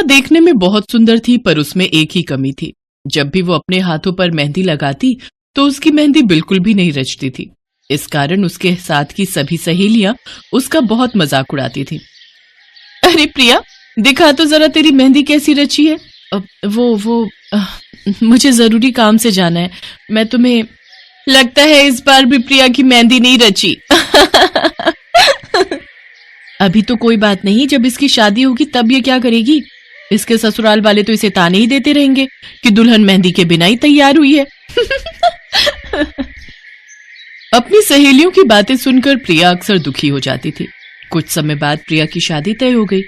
देखने में बहुत सुंदर थी, पर उसमें एक ही कमी थी। जब भी वो अपने हाथों पर मेहंदी लगाती तो उसकी मेहंदी बिल्कुल भी नहीं रचती थी। इस कारण उसके साथ की सभी सहेलियां उसका बहुत मजाक उड़ाती थी। अरे प्रिया, दिखा तो जरा तेरी मेहंदी कैसी रची है। मुझे जरूरी काम से जाना है, मैं तुम्हें। लगता है इस बार भी प्रिया की मेहंदी नहीं रची। अभी तो कोई बात नहीं, जब इसकी शादी होगी तब ये क्या करेगी। इसके ससुराल वाले तो इसे ताने ही देते रहेंगे कि दुल्हन मेहंदी के बिना ही तैयार हुई है। अपनी सहेलियों की बातें सुनकर प्रिया अक्सर दुखी हो जाती थी। कुछ समय बाद प्रिया की शादी तय हो गई।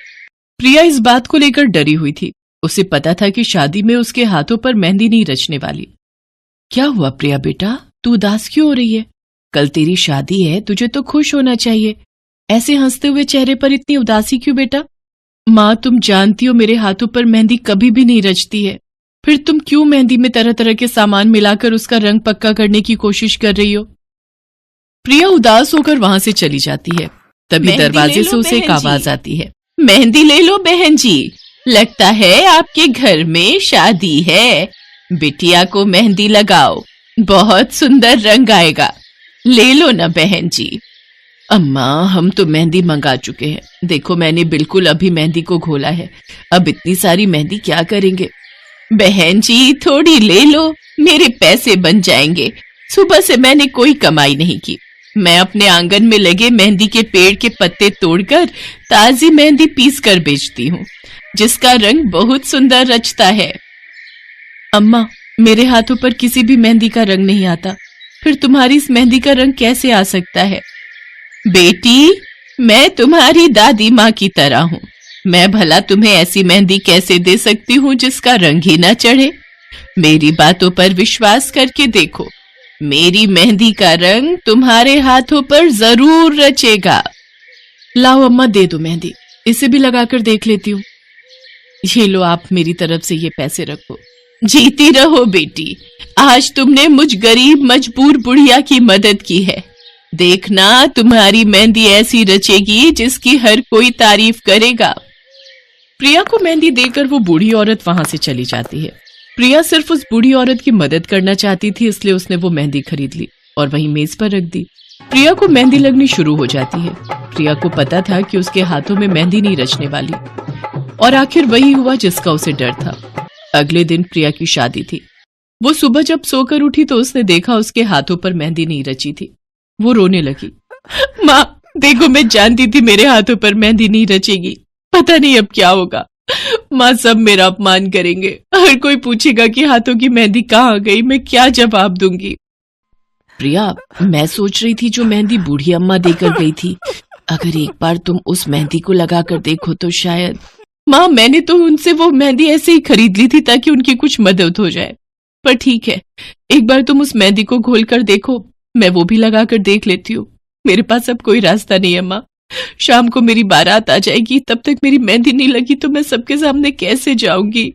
प्रिया इस बात को लेकर डरी हुई थी। उसे पता था कि शादी में उसके हाथों पर मेहंदी नहीं रचने वाली। क्या हुआ प्रिया बेटा, तू उदास क्यों हो रही है? कल तेरी शादी है, तुझे तो खुश होना चाहिए। ऐसे हंसते हुए चेहरे पर इतनी उदासी क्यों बेटा? माँ, तुम जानती हो मेरे हाथों पर मेहंदी कभी भी नहीं रचती है। फिर तुम क्यों मेहंदी में तरह तरह के सामान मिलाकर उसका रंग पक्का करने की कोशिश कर रही हो? प्रिया उदास होकर वहां से चली जाती है। तभी दरवाजे से उसे एक आवाज आती है। मेहंदी ले लो बहन जी, लगता है आपके घर में शादी है। बिटिया को मेहंदी लगाओ, बहुत सुंदर रंग आएगा। ले लो ना बहन जी। अम्मा, हम तो मेहंदी मंगा चुके हैं। देखो, मैंने बिल्कुल अभी मेहंदी को घोला है। अब इतनी सारी मेहंदी क्या करेंगे? बहन जी थोड़ी ले लो, मेरे पैसे बन जाएंगे। सुबह से मैंने कोई कमाई नहीं की। मैं अपने आंगन में लगे मेहंदी के पेड़ के पत्ते तोड़कर ताजी मेहंदी पीस कर बेचती हूँ, जिसका रंग बहुत सुंदर रचता है। अम्मा, मेरे हाथों पर किसी भी मेहंदी का रंग नहीं आता, फिर तुम्हारी इस मेहंदी का रंग कैसे आ सकता है? बेटी, मैं तुम्हारी दादी माँ की तरह हूँ। मैं भला तुम्हें ऐसी मेहंदी कैसे दे सकती हूँ जिसका रंग ही ना चढ़े? मेरी बातों पर विश्वास करके देखो, मेरी मेहंदी का रंग तुम्हारे हाथों पर जरूर रचेगा। लाओ अम्मा, दे दो मेहंदी, इसे भी लगाकर देख लेती हूँ। ये लो, आप मेरी तरफ से ये पैसे रखो। जीती रहो बेटी, आज तुमने मुझ गरीब मजबूर बुढ़िया की मदद की है। देखना, तुम्हारी मेहंदी ऐसी रचेगी जिसकी हर कोई तारीफ करेगा। प्रिया को मेहंदी देकर वो बूढ़ी औरत वहां से चली जाती है। प्रिया सिर्फ उस बूढ़ी औरत की मदद करना चाहती थी, इसलिए उसने वो मेहंदी खरीद ली और वहीं मेज पर रख दी। प्रिया को मेहंदी लगनी शुरू हो जाती है। प्रिया को पता था कि उसके हाथों में मेहंदी नहीं रचने वाली, और आखिर वही हुआ जिसका उसे डर था। अगले दिन प्रिया की शादी थी। वो सुबह जब सोकर उठी तो उसने देखा उसके हाथों पर मेहंदी नहीं रची थी। वो रोने लगी। माँ, देखो, मैं जानती थी मेरे हाथों पर मेहंदी नहीं रचेगी। पता नहीं अब क्या होगा। माँ, सब मेरा अपमान करेंगे। हर कोई पूछेगा कि हाथों की मेहंदी कहाँ गई, मैं क्या जवाब दूंगी? प्रिया, मैं सोच रही थी जो मेहंदी बूढ़ी अम्मा देकर गई थी, अगर एक बार तुम उस मेहंदी को लगाकर देखो तो शायद। माँ, मैंने तो उनसे वो मेहंदी ऐसे ही खरीद ली थी ताकि उनकी कुछ मदद हो जाए। पर ठीक है, एक बार तुम उस मेहंदी को घोल कर देखो, मैं वो भी लगा कर देख लेती हूँ। मेरे पास अब कोई रास्ता नहीं है माँ। शाम को मेरी बारात आ जाएगी, तब तक मेरी मेहंदी नहीं लगी तो मैं सबके सामने कैसे जाऊंगी?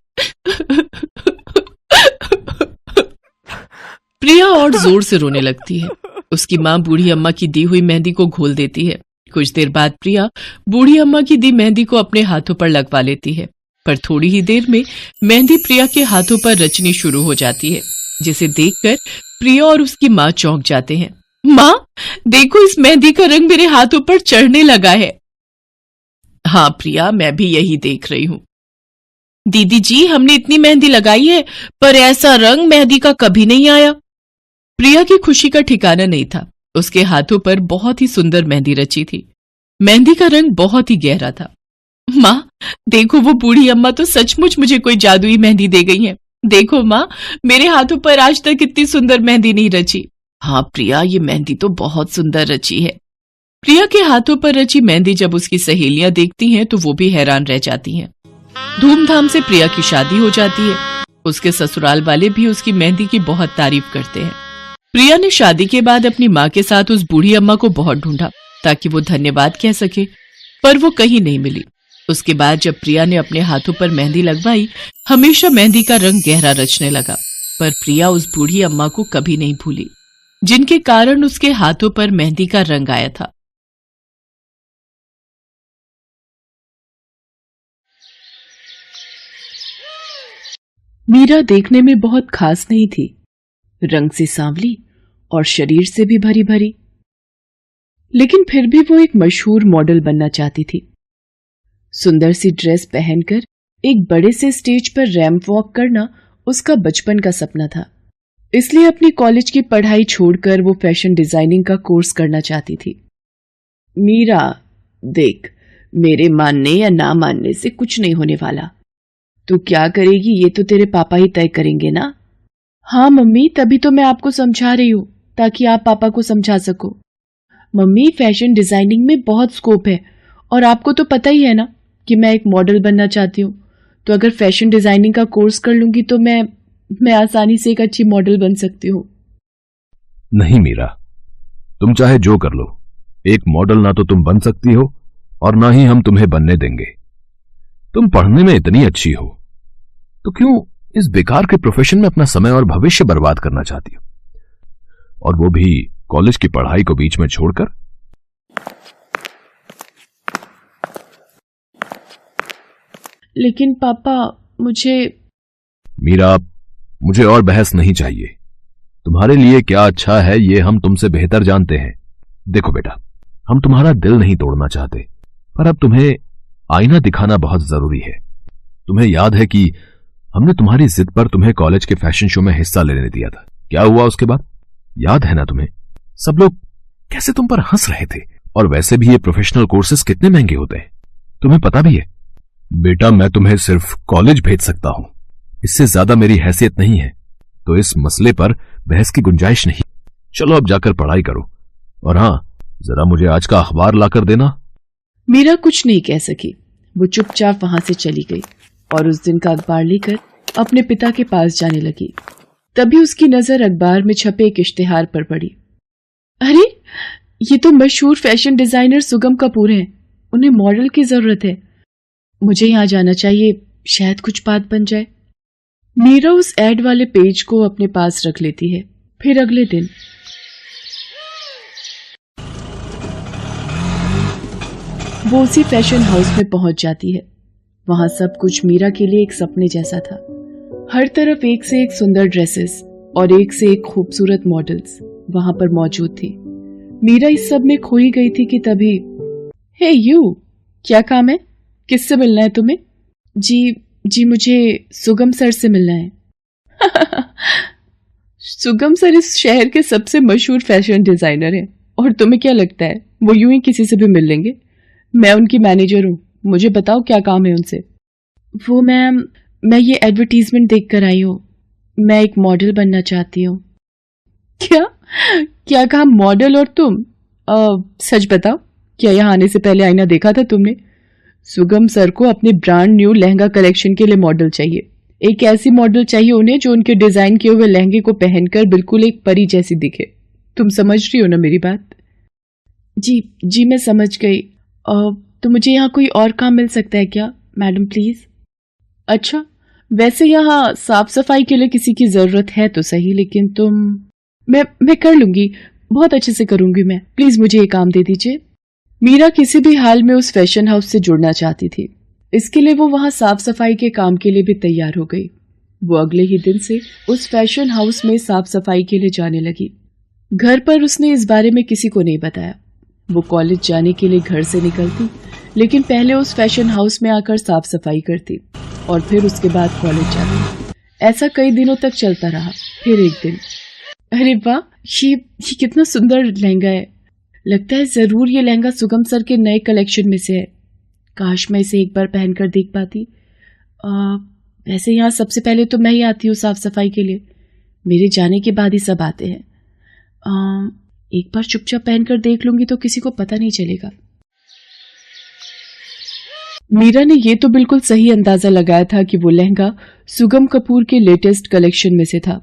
प्रिया और जोर से रोने लगती है। उसकी माँ बूढ़ी अम्मा की दी हुई मेहंदी को घोल देती है। कुछ देर बाद प्रिया बूढ़ी अम्मा की दी मेहंदी को अपने हाथों पर लगवा लेती है, पर थोड़ी ही देर में मेहंदी प्रिया के हाथों पर रचनी शुरू हो जाती है, जिसे देखकर प्रिया और उसकी माँ चौंक जाते हैं। माँ, देखो, इस मेहंदी का रंग मेरे हाथों पर चढ़ने लगा है। हाँ प्रिया, मैं भी यही देख रही हूँ। दीदी जी, हमने इतनी मेहंदी लगाई है, पर ऐसा रंग मेहंदी का कभी नहीं आया। प्रिया की खुशी का ठिकाना नहीं था। उसके हाथों पर बहुत ही सुंदर मेहंदी रची थी। मेहंदी का रंग बहुत ही गहरा था। माँ, देखो, वो बूढ़ी अम्मा तो सचमुच मुझे कोई जादुई मेहंदी दे गई है। देखो माँ, मेरे हाथों पर आज तक इतनी सुंदर मेहंदी नहीं रची। हाँ प्रिया, ये मेहंदी तो बहुत सुंदर रची है। प्रिया के हाथों पर रची मेहंदी जब उसकी सहेलियां देखती हैं तो वो भी हैरान रह जाती हैं। धूमधाम से प्रिया की शादी हो जाती है। उसके ससुराल वाले भी उसकी मेहंदी की बहुत तारीफ करते हैं। प्रिया ने शादी के बाद अपनी माँ के साथ उस बूढ़ी अम्मा को बहुत ढूंढा ताकि वो धन्यवाद कह सके, पर वो कहीं नहीं मिली। उसके बाद जब प्रिया ने अपने हाथों पर मेहंदी लगवाई, हमेशा मेहंदी का रंग गहरा रचने लगा, पर प्रिया उस बूढ़ी अम्मा को कभी नहीं भूली, जिनके कारण उसके हाथों पर मेहंदी का रंग आया था। मीरा देखने में बहुत खास नहीं थी, रंग से सांवली और शरीर से भी भरी भरी, लेकिन फिर भी वो एक मशहूर मॉडल बनना चाहती थी। सुंदर सी ड्रेस पहनकर एक बड़े से स्टेज पर रैंप वॉक करना उसका बचपन का सपना था। इसलिए अपनी कॉलेज की पढ़ाई छोड़कर वो फैशन डिजाइनिंग का कोर्स करना चाहती थी। मीरा, देख, मेरे मानने या ना मानने से कुछ नहीं होने वाला। तू क्या करेगी ये तो तेरे पापा ही तय करेंगे ना। हाँ मम्मी, तभी तो मैं आपको समझा रही हूँ, ताकि आप पापा को समझा सको। मम्मी, फैशन डिजाइनिंग में बहुत स्कोप है और आपको तो पता ही है ना कि मैं एक मॉडल बनना चाहती हूँ। तो अगर फैशन डिजाइनिंग का कोर्स कर लूंगी तो मैं आसानी से एक अच्छी मॉडल बन सकती हूँ। नहीं मीरा, तुम चाहे जो कर लो, एक मॉडल ना तो तुम बन सकती हो और ना ही हम तुम्हें बनने देंगे। तुम पढ़ने में इतनी अच्छी हो तो क्यों इस बेकार के प्रोफेशन में अपना समय और भविष्य बर्बाद करना चाहती हो, और वो भी कॉलेज की पढ़ाई को बीच में छोड़कर। लेकिन पापा, मीरा, मुझे और बहस नहीं चाहिए। तुम्हारे लिए क्या अच्छा है ये हम तुमसे बेहतर जानते हैं। देखो बेटा, हम तुम्हारा दिल नहीं तोड़ना चाहते, पर अब तुम्हें आईना दिखाना बहुत जरूरी है। तुम्हें याद है कि हमने तुम्हारी जिद पर तुम्हें कॉलेज के फैशन शो में हिस्सा लेने दिया था। क्या हुआ उसके बाद, याद है ना तुम्हें? सब लोग कैसे तुम पर हंस रहे थे, और वैसे भी ये प्रोफेशनल कोर्सेज कितने महंगे होते हैं, तुम्हें पता भी है। बेटा, मैं तुम्हें सिर्फ कॉलेज भेज सकता हूं, इससे ज्यादा मेरी हैसियत नहीं है, तो इस मसले पर बहस की गुंजाइश नहीं। चलो अब जाकर पढ़ाई करो, और हां, जरा मुझे आज का अखबार लाकर देना। मीरा कुछ नहीं कह सकी। वो चुपचाप वहां से चली गई और उस दिन का अखबार लेकर अपने पिता के पास जाने लगी। तभी उसकी नजर अखबार में छपे एक इश्तिहार पर पड़ी। अरे, ये तो मशहूर फैशन डिजाइनर सुगम कपूर हैं। उन्हें मॉडल की जरूरत है। मुझे यहां जाना चाहिए, शायद कुछ बात बन जाए। मीरा उस एड वाले पेज को अपने पास रख लेती है। फिर अगले दिन वो उसी फैशन हाउस में पहुंच जाती है। वहां सब कुछ मीरा के लिए एक सपने जैसा था। हर तरफ एक से एक सुंदर ड्रेसेस और एक से एक खूबसूरत मॉडल्स वहां पर मौजूद थी। मीरा इस सब में खोई गई थी कि तभी, हे यू, क्या काम है? किससे मिलना है तुम्हें? जी मुझे सुगम सर से मिलना है। सुगम सर इस शहर के सबसे मशहूर फैशन डिजाइनर हैं, और तुम्हें क्या लगता है वो यूं ही किसी से भी मिल लेंगे? मैं उनकी मैनेजर हूं, मुझे बताओ क्या काम है उनसे। वो मैम, मैं ये एडवर्टीजमेंट देख कर आई हूँ। मैं एक मॉडल बनना चाहती हूँ। क्या कहा? मॉडल? और तुम? सच बताओ, क्या यहाँ आने से पहले आईना देखा था तुमने? सुगम सर को अपने ब्रांड न्यू लहंगा कलेक्शन के लिए मॉडल चाहिए। एक ऐसी मॉडल चाहिए उन्हें जो उनके डिजाइन किए हुए लहंगे को पहनकर बिल्कुल एक परी जैसी दिखे। तुम समझ रही हो ना मेरी बात? जी मैं समझ गई। तो मुझे यहाँ कोई और काम मिल सकता है क्या मैडम, प्लीज? अच्छा, वैसे यहाँ साफ सफाई के लिए किसी की जरूरत है तो सही, लेकिन मैं कर लूंगी, बहुत अच्छे से करूंगी मैं। प्लीज मुझे ये काम दे दीजिए। मीरा किसी भी हाल में उस फैशन हाउस से जुड़ना चाहती थी। इसके लिए वो वहां साफ सफाई के काम के लिए भी तैयार हो गई। वो अगले ही दिन से उस फैशन हाउस में साफ सफाई के लिए जाने लगी। घर पर उसने इस बारे में किसी को नहीं बताया। वो कॉलेज जाने के लिए घर से निकलती, लेकिन पहले उस फैशन हाउस में आकर साफ सफाई करती और फिर उसके बाद कॉलेज जाती। ऐसा कई दिनों तक चलता रहा। फिर एक दिन, अरे वाह, ये कितना सुंदर लहंगा है। लगता है जरूर ये लहंगा सुगम सर के नए कलेक्शन में से है। काश मैं इसे एक बार पहनकर देख पाती। वैसे यहाँ सबसे पहले तो मैं ही आती हूँ साफ सफाई के लिए। मेरे जाने के बाद ही सब आते हैं। एक बार चुपचाप पहनकर देख लूंगी तो किसी को पता नहीं चलेगा। मीरा ने ये तो बिल्कुल सही अंदाजा लगाया था कि वो लहंगा सुगम कपूर के लेटेस्ट कलेक्शन में से था,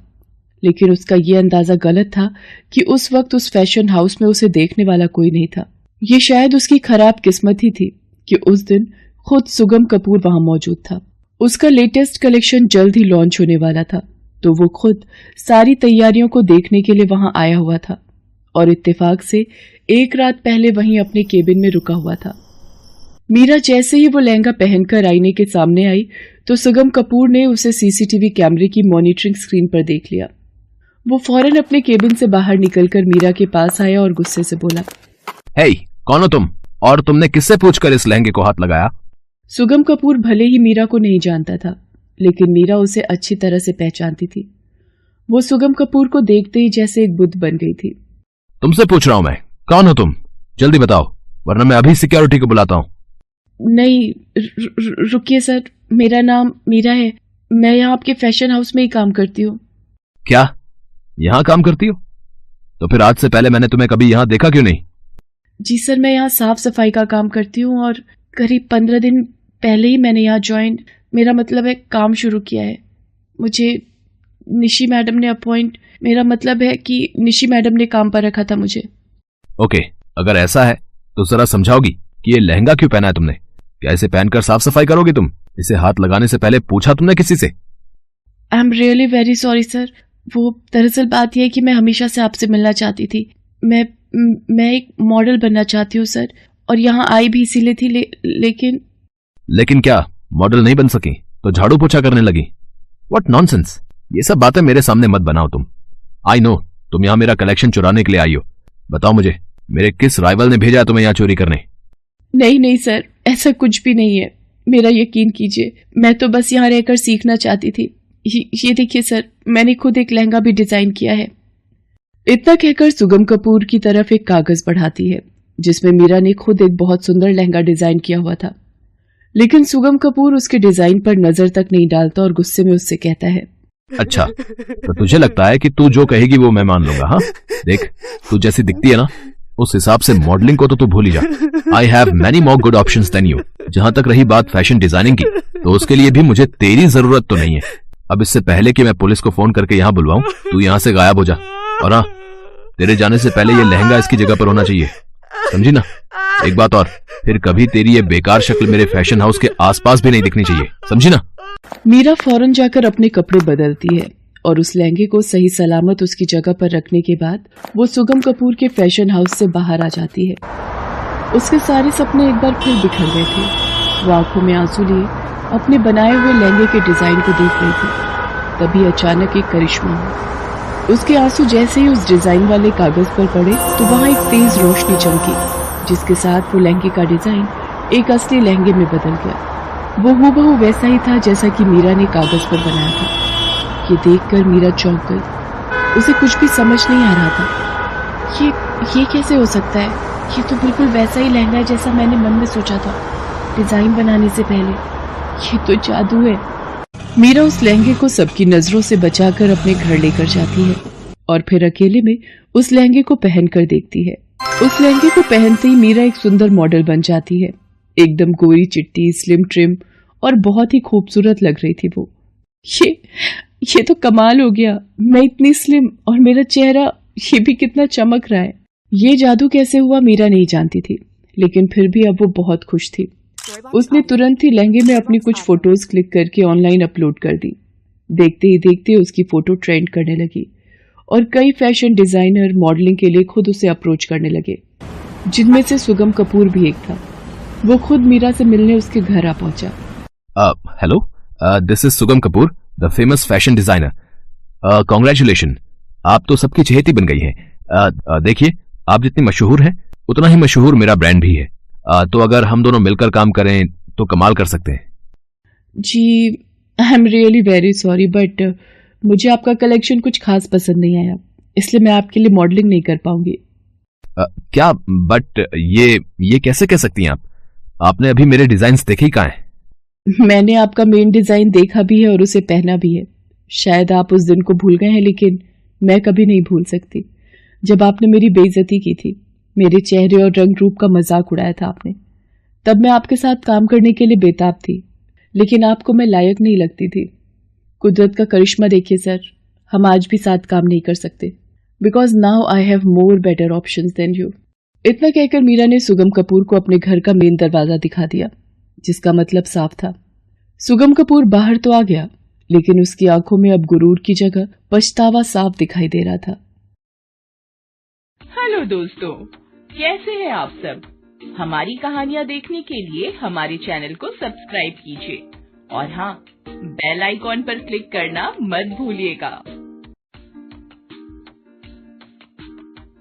लेकिन उसका ये अंदाजा गलत था कि उस वक्त उस फैशन हाउस में उसे देखने वाला कोई नहीं था। ये शायद उसकी खराब किस्मत ही थी कि उस दिन खुद सुगम कपूर वहां मौजूद था। उसका लेटेस्ट कलेक्शन जल्द ही लॉन्च होने वाला था, तो वो खुद सारी तैयारियों को देखने के लिए वहां आया हुआ था और इत्तेफाक से एक रात पहले वहीं अपने केबिन में रुका हुआ था। मीरा जैसे ही वो लहंगा पहनकर आईने के सामने आई तो सुगम कपूर ने उसे सीसीटीवी कैमरे की मॉनिटरिंग स्क्रीन पर देख लिया। वो फौरन अपने केबिन से बाहर निकलकर मीरा के पास आया और गुस्से से बोला, हे, कौन हो तुम और तुमने किससे पूछकर इस लहंगे को हाथ लगाया? सुगम कपूर भले ही मीरा को नहीं जानता था, लेकिन मीरा उसे अच्छी तरह से पहचानती थी। वो सुगम कपूर को देखते ही जैसे एक बुद्ध बन गई थी। तुमसे पूछ रहा हूं मैं, कौन हो तुम? जल्दी बताओ, वरना मैं अभी सिक्योरिटी को बुलाता हूं। नहीं, रुकिए सर, मेरा नाम मीरा है। मैं यहाँ आपके फैशन हाउस में ही काम करती हूँ। क्या, यहाँ काम करती हो? तो फिर आज से पहले मैंने तुम्हें कभी यहाँ देखा क्यों नहीं? जी सर, मैं यहाँ साफ सफाई का काम करती हूँ और करीब 15 दिन पहले ही मैंने यहाँ ज्वाइन, मेरा मतलब है काम शुरू किया है। मुझे निशी मैडम ने मेरा मतलब है कि निशी मैडम ने काम पर रखा था मुझे। ओके, अगर ऐसा है तो जरा समझाओगी कि ये लहंगा क्यों पहना है तुमने? क्या इसे पहनकर साफ सफाई करोगी तुम? इसे हाथ लगाने से पहले पूछा तुमने किसी से? आई am really very sorry sir. वो दरअसल बात यह है कि मैं हमेशा से आपसे मिलना चाहती थी। मैं एक मॉडल बनना चाहती हूँ सर, और यहाँ आई भी इसीलिए थी, लेकिन क्या मॉडल नहीं बन सकी तो झाड़ू पोछा करने लगी? व्हाट नॉनसेंस, ये सब बातें मेरे सामने मत बनाओ तुम। आई नो तुम यहाँ मेरा कलेक्शन चुराने के लिए आई हो। बताओ मुझे, मेरे किस राइवल ने भेजा तुम्हें यहाँ चोरी करने? नहीं सर, ऐसा कुछ भी नहीं है। मेरा यकीन कीजिए, मैं तो बस यहाँ रहकर सीखना चाहती थी। ये देखिए सर, मैंने खुद एक लहंगा भी डिजाइन किया है। इतना कहकर सुगम कपूर की तरफ एक कागज बढ़ाती है जिसमें मीरा ने खुद एक बहुत सुंदर लहंगा डिजाइन किया हुआ था, लेकिन सुगम कपूर उसके डिजाइन पर नजर तक नहीं डालता और गुस्से में उससे कहता है, अच्छा, तो तुझे लगता है कि तू जो कहेगी वो मैं मान लूंगा? हाँ, देख, तू जैसी दिखती है ना, उस हिसाब से मॉडलिंग को तो तू भूल ही जा। I have many more good options than you. जहां तक रही बात फैशन डिजाइनिंग की, तो उसके लिए भी मुझे तेरी जरूरत तो नहीं है। अब इससे पहले कि मैं पुलिस को फोन करके यहाँ बुलवाऊं, तू यहाँ से गायब हो जा। और हाँ, तेरे जाने से पहले ये लहंगा इसकी जगह पर होना चाहिए, समझी ना? एक बात और, फिर कभी तेरी ये बेकार शक्ल मेरे फैशन हाउस के आसपास भी नहीं दिखनी चाहिए, समझी ना? मीरा फौरन जाकर अपने कपड़े बदलती है और उस लहंगे को सही सलामत उसकी जगह पर रखने के बाद वो सुगम कपूर के फैशन हाउस से बाहर आ जाती है। उसके सारे सपने एक बार फिर बिखर गए थे। वो आंखों में आंसू लिए अपने बनाए हुए लहंगे के डिजाइन को देख रही थी। तभी अचानक एक करिश्मा हुआ। उसके आंसू जैसे ही उस डिजाइन वाले कागज पर पड़े तो वहां एक तेज रोशनी चमकी, जिसके साथ वो लहंगे का डिजाइन एक असली लहंगे में बदल गया। वो हूबहू वैसा ही था जैसा कि मीरा ने कागज पर बनाया था। ये देखकर मीरा चौंक गई। उसे कुछ भी समझ नहीं आ रहा था। ये कैसे हो सकता है? ये तो बिल्कुल वैसा ही लहंगा है जैसा मैंने मन में सोचा था डिजाइन बनाने से पहले। ये तो जादू है। मीरा उस लहंगे को सबकी नजरों से बचाकर अपने घर लेकर जाती है और फिर अकेले में उस लहंगे को पहनकर देखती है। उस लहंगे को पहनते ही मीरा एक सुंदर मॉडल बन जाती है। एकदम गोरी चिट्टी, स्लिम ट्रिम और बहुत ही खूबसूरत लग रही थी वो। ये तो कमाल हो गया। मैं इतनी स्लिम और मेरा चेहरा ये भी कितना चमक रहा है। ये जादू कैसे हुआ मीरा नहीं जानती थी, लेकिन फिर भी अब वो बहुत खुश थी। उसने तुरंत ही लहंगे में अपनी कुछ फोटोज क्लिक करके ऑनलाइन अपलोड कर दी। देखते ही देखते उसकी फोटो ट्रेंड करने लगी और कई फैशन डिजाइनर मॉडलिंग के लिए खुद उसे अप्रोच करने लगे, जिनमें से सुगम कपूर भी एक था। वो खुद मीरा से मिलने उसके घर आ पहुंचा। हेलो, दिस इज सुगम Kapoor, the famous fashion designer. Congratulation, आप तो सबकी चहेती बन गई हैं। देखिए, आप जितनी मशहूर हैं उतना ही मशहूर मेरा ब्रांड भी है। तो अगर हम दोनों मिलकर काम करें तो कमाल कर सकते हैं। जी, I am really very sorry, but मुझे आपका कलेक्शन कुछ खास पसंद नहीं आया, इसलिए मैं आपके लिए मॉडलिंग नहीं कर पाऊंगी। क्या? बट ये कैसे कह सकती हैं आप? आपने अभी मेरे डिजाइन्स देखे ही कहाँ हैं? मैंने आपका मेन डिजाइन देखा भी है और उसे पहना भी है। शायद आप उस दिन को भूल गए हैं, लेकिन मैं कभी नहीं भूल सकती जब आपने मेरी बेइज्जती की थी। मेरे चेहरे और रंग रूप का मजाक उड़ाया था आपने। तब मैं आपके साथ काम करने के लिए बेताब थी, लेकिन आपको मैं लायक नहीं लगती थी। कुदरत का करिश्मा देखिए सर, हम आज भी साथ काम नहीं कर सकते, because now I have more better options than you. इतना कहकर मीरा ने सुगम कपूर को अपने घर का मेन दरवाजा दिखा दिया, जिसका मतलब साफ था। सुगम कपूर बाहर तो आ गया, लेकिन उसकी आंखों में अब गुरूर की जगह पछतावा साफ दिखाई दे रहा था। हेलो दोस्तों, कैसे हैं आप सब? हमारी कहानियाँ देखने के लिए हमारे चैनल को सब्सक्राइब कीजिए और हाँ, बेल आइकॉन पर क्लिक करना मत भूलिएगा।